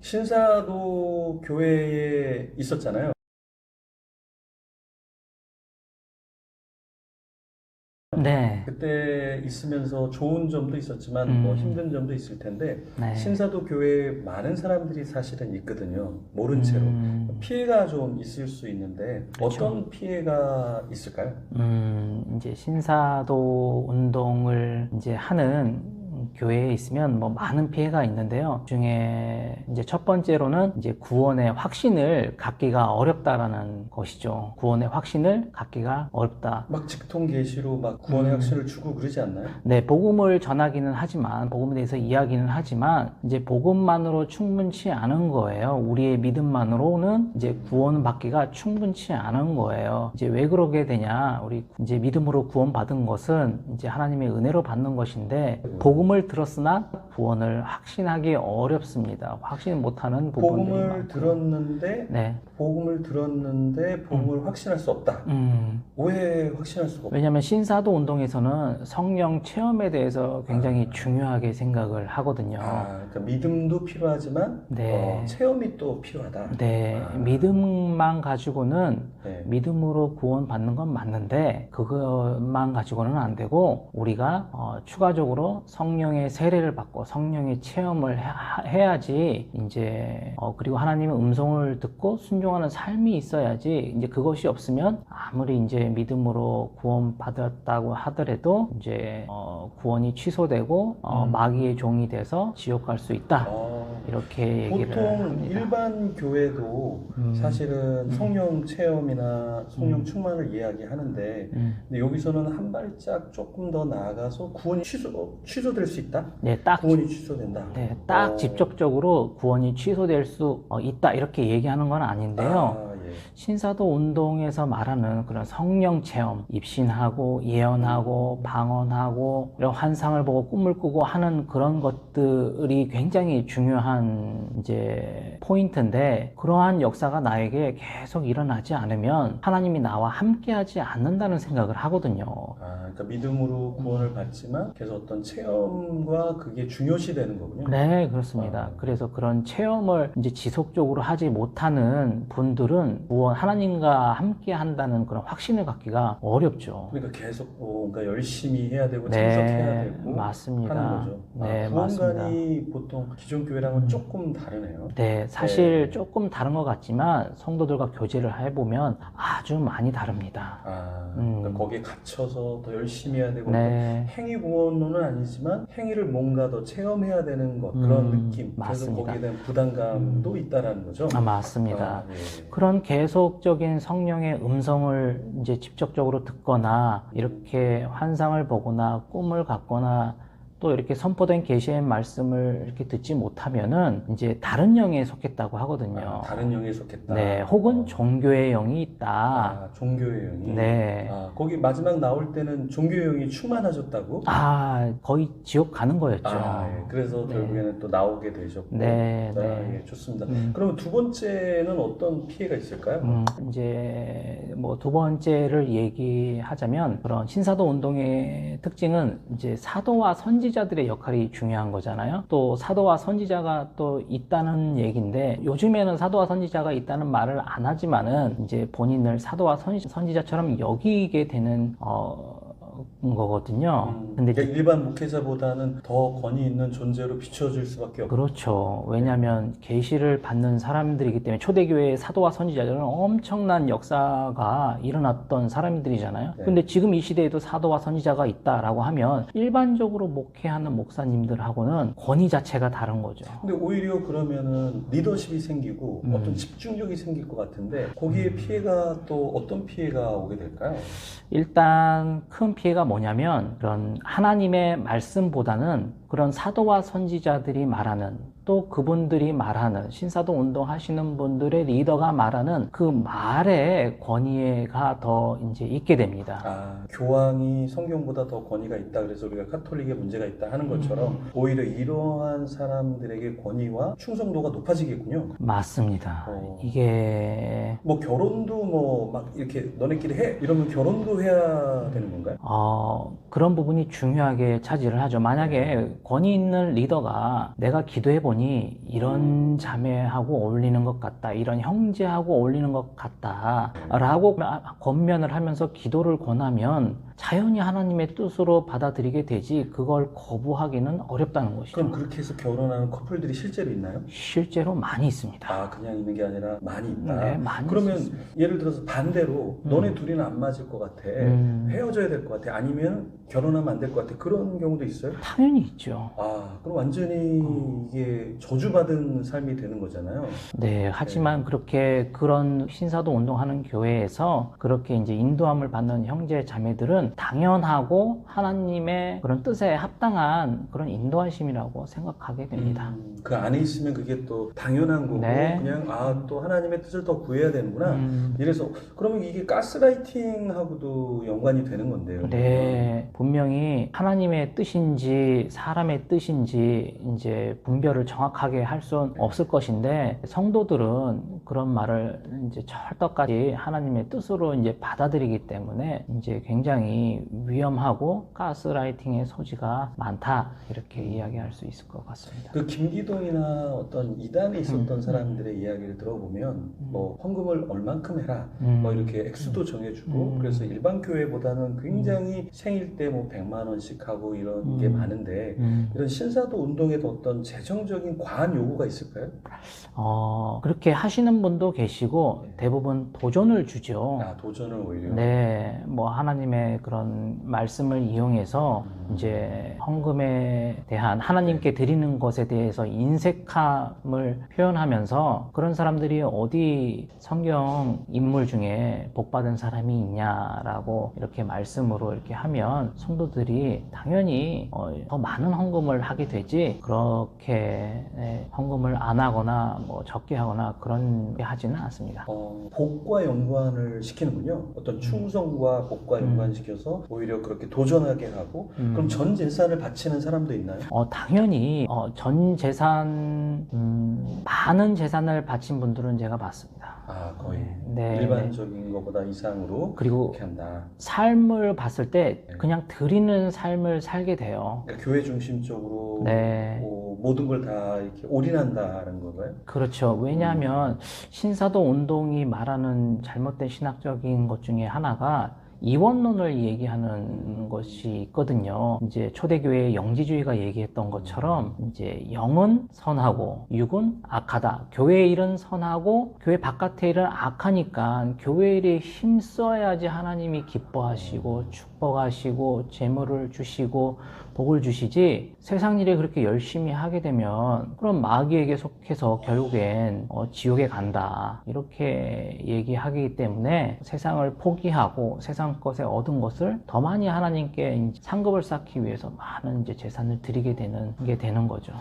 신사도 교회에 있었잖아요. 네. 그때 있으면서 좋은 점도 있었지만 뭐 음, 힘든 점도 있을 텐데 네. 신사도 교회에 많은 사람들이 사실은 있거든요. 모른 채로. 음, 피해가 좀 있을 수 있는데 그렇죠. 어떤 피해가 있을까요? 이제 신사도 운동을 이제 하는 교회에 있으면 뭐 많은 피해가 있는데요. 중에 이제 첫 번째로는 이제 구원의 확신을 갖기가 어렵다라는 것이죠. 구원의 확신을 갖기가 어렵다. 막 직통 계시로 막 구원의 음, 확신을 주고 그러지 않나요? 네, 복음을 전하기는 하지만, 복음에 대해서 이야기는 하지만, 이제 복음만으로 충분치 않은 거예요. 우리의 믿음만으로는 이제 구원 받기가 충분치 않은 거예요. 이제 왜 그러게 되냐? 우리 이제 믿음으로 구원받은 것은 이제 하나님의 은혜로 받는 것인데, 복음을 들었으나 구원을 확신하기 어렵습니다. 확신 못하는 부분들이 복음을 많고요. 들었는데 네. 음, 복음을 확신할 수 없다. 음. 왜 확신할 수가 없다? 왜냐하면 신사도 운동에서는 성령 체험에 대해서 굉장히 중요하게 생각을 하거든요. 그러니까 믿음도 필요하지만 네. 체험이 또 필요하다. 네, 믿음만 가지고는 네. 믿음으로 구원받는 건 맞는데 그것만 가지고는 안 되고 우리가 추가적으로 성령의 세례를 받고 성령의 체험을 해야지 이제 그리고 하나님의 음성을 듣고 순종하는 삶이 있어야지 이제 그것이 없으면 아무리 이제 믿음으로 구원받았다고 하더라도 이제 구원이 취소되고 마귀의 종이 돼서 지옥 갈 수 있다. 이렇게 얘기를 보통 합니다. 일반 교회도 사실은 성령 체험이나 성령 충만을 이야기하는데 근데 여기서는 한 발짝 조금 더 나아가서 구원이 취소될 수 있다? 네, 딱, 구원이 취소된다. 네, 딱 직접적으로 구원이 취소될 수 있다. 이렇게 얘기하는 건 아닌데요. 예. 신사도 운동에서 말하는 그런 성령 체험, 입신하고 예언하고 방언하고 이런 환상을 보고 꿈을 꾸고 하는 그런 것들이 굉장히 중요한 이제 포인트인데 그러한 역사가 나에게 계속 일어나지 않으면 하나님이 나와 함께하지 않는다는 생각을 하거든요. 그러니까 믿음으로 구원을 받지만 계속 어떤 체험과 그게 중요시 되는 거군요. 네, 그렇습니다. 그래서 그런 체험을 이제 지속적으로 하지 못하는 분들은 구원, 하나님과 함께 한다는 그런 확신을 갖기가 어렵죠. 그러니까 계속 뭔가 열심히 해야 되고 참석해야 네, 되고 맞습니다. 하는 거죠. 네, 맞습니다. 구원관이 보통 기존 교회랑은 조금 다르네요. 네, 사실 조금 다른 것 같지만 성도들과 교제를 해보면 아주 많이 다릅니다. 그러니까 거기에 갇혀서 더 열심히 해야 되고 네. 행위 구원은 아니지만 행위를 뭔가 더 체험해야 되는 것 그런 느낌. 그래서 맞습니다. 거기에 대한 부담감도 있다라는 거죠. 맞습니다. 예. 그런 계속적인 성령의 음성을 이제 직접적으로 듣거나 이렇게 환상을 보거나 꿈을 갖거나 또 이렇게 선포된 계시의 말씀을 이렇게 듣지 못하면은 이제 다른 영에 속했다고 하거든요. 다른 영에 속했다. 네, 혹은 종교의 영이 있다. 종교의 영이. 네. 거기 마지막 나올 때는 종교의 영이 충만하셨다고? 거의 지옥 가는 거였죠. 예. 그래서 결국에는 또 나오게 되셨고. 네, 네. 예, 좋습니다. 그러면 두 번째는 어떤 피해가 있을까요? 이제 뭐 두 번째를 얘기하자면 그런 신사도 운동의 특징은 이제 사도와 선지자들의 역할이 중요한 거잖아요. 또 사도와 선지자가 또 있다는 얘기인데 요즘에는 사도와 선지자가 있다는 말을 안 하지만은 이제 본인을 사도와 선지자처럼 여기게 되는 거거든요. 근데 그러니까 일반 목회자보다는 더 권위 있는 존재로 비춰질 수밖에 없고. 그렇죠. 왜냐하면 계시를 받는 사람들이기 때문에 초대교회의 사도와 선지자들은 엄청난 역사가 일어났던 사람들이잖아요. 네. 근데 지금 이 시대에도 사도와 선지자가 있다라고 하면 일반적으로 목회하는 목사님들하고는 권위 자체가 다른 거죠. 근데 오히려 그러면은 리더십이 생기고 어떤 집중력이 생길 것 같은데 거기에 피해가 또 어떤 피해가 오게 될까요? 일단 큰 피해가 뭐냐면 그런 하나님의 말씀보다는 그런 사도와 선지자들이 말하는 또 그분들이 말하는 신사도 운동하시는 분들의 리더가 말하는 그 말에 권위가 더 이제 있게 됩니다. 교황이 성경보다 더 권위가 있다 그래서 우리가 카톨릭에 문제가 있다 하는 것처럼 오히려 이러한 사람들에게 권위와 충성도가 높아지겠군요. 맞습니다. 이게 뭐 결혼도 뭐 막 이렇게 너네끼리 해 이러면 결혼도 해야 되는 건가요? 그런 부분이 중요하게 차지를 하죠. 만약에 권위 있는 리더가 내가 기도해 보니 보니 이런 자매하고 어울리는 것 같다, 이런 형제하고 어울리는 것 같다 라고 권면을 하면서 기도를 권하면 자연히 하나님의 뜻으로 받아들이게 되지 그걸 거부하기는 어렵다는 것이죠. 그럼 그렇게 해서 결혼하는 커플들이 실제로 있나요? 실제로 많이 있습니다. 아, 그냥 있는 게 아니라 많이 있다. 네, 많이 그러면 있습니다. 예를 들어서 반대로 너네 둘이는 안 맞을 것 같아. 헤어져야 될 것 같아. 아니면 결혼하면 안 될 것 같아. 그런 경우도 있어요? 당연히 있죠. 아, 그럼 완전히 이게 저주받은 삶이 되는 거잖아요. 네, 하지만 그렇게 그런 신사도 운동하는 교회에서 그렇게 이제 인도함을 받는 형제 자매들은 당연하고 하나님의 그런 뜻에 합당한 그런 인도하심이라고 생각하게 됩니다. 그 안에 있으면 그게 또 당연한 거고 네. 그냥 또 하나님의 뜻을 더 구해야 되는구나. 이래서 그러면 이게 가스라이팅하고도 연관이 되는 건데요. 네, 분명히 하나님의 뜻인지 사람의 뜻인지 이제 분별을 정확하게 할 수는 없을 것인데 성도들은 그런 말을 이제 철떡까지 하나님의 뜻으로 이제 받아들이기 때문에 이제 굉장히 위험하고 가스라이팅의 소지가 많다 이렇게 이야기할 수 있을 것 같습니다. 그 김기동이나 어떤 이단에 있었던 사람들의 이야기를 들어보면 뭐 헌금을 얼만큼 해라 뭐 이렇게 액수도 정해주고 그래서 일반 교회보다는 굉장히 생일 때 뭐 100만 원씩 하고 이런 게 많은데 이런 신사도 운동에도 어떤 재정적인 과한 요구가 있을까요? 그렇게 하시는 분도 계시고 대부분 도전을 주죠. 아, 도전을 오히려. 네, 뭐 하나님의 그런 말씀을 이용해서 이제 헌금에 대한 하나님께 드리는 것에 대해서 인색함을 표현하면서 그런 사람들이 어디 성경 인물 중에 복받은 사람이 있냐라고 이렇게 말씀으로 이렇게 하면 성도들이 당연히 더 많은 헌금을 하게 되지 그렇게 헌금을 안 하거나 뭐 적게 하거나 그런 게 하지는 않습니다. 복과 연관을 시키는군요. 어떤 충성과 복과 연관시켜서 오히려 그렇게 도전하게 하고 그럼 전 재산을 바치는 사람도 있나요? 당연히 전 재산 많은 재산을 바친 분들은 제가 봤습니다. 아, 거의 네, 일반적인 것보다 이상으로 그리고 그렇게 한다. 삶을 봤을 때 그냥 드리는 삶을 살게 돼요. 그러니까 교회 중심적으로 네. 모든 걸 다 이렇게 올인한다는 건가요? 그렇죠. 왜냐하면 신사도 운동이 말하는 잘못된 신학적인 것 중에 하나가 이원론을 얘기하는 것이 있거든요. 이제 초대교회의 영지주의가 얘기했던 것처럼 이제 영은 선하고 육은 악하다. 교회 일은 선하고 교회 바깥의 일은 악하니까 교회 일에 힘써야지 하나님이 기뻐하시고 축복하시고 재물을 주시고 복을 주시지 세상 일에 그렇게 열심히 하게 되면 그럼 마귀에게 속해서 결국엔 지옥에 간다 이렇게 얘기하기 때문에 세상을 포기하고 세상 것에 얻은 것을 더 많이 하나님께 상급을 쌓기 위해서 많은 이제 재산을 드리게 되는 게 되는 거죠.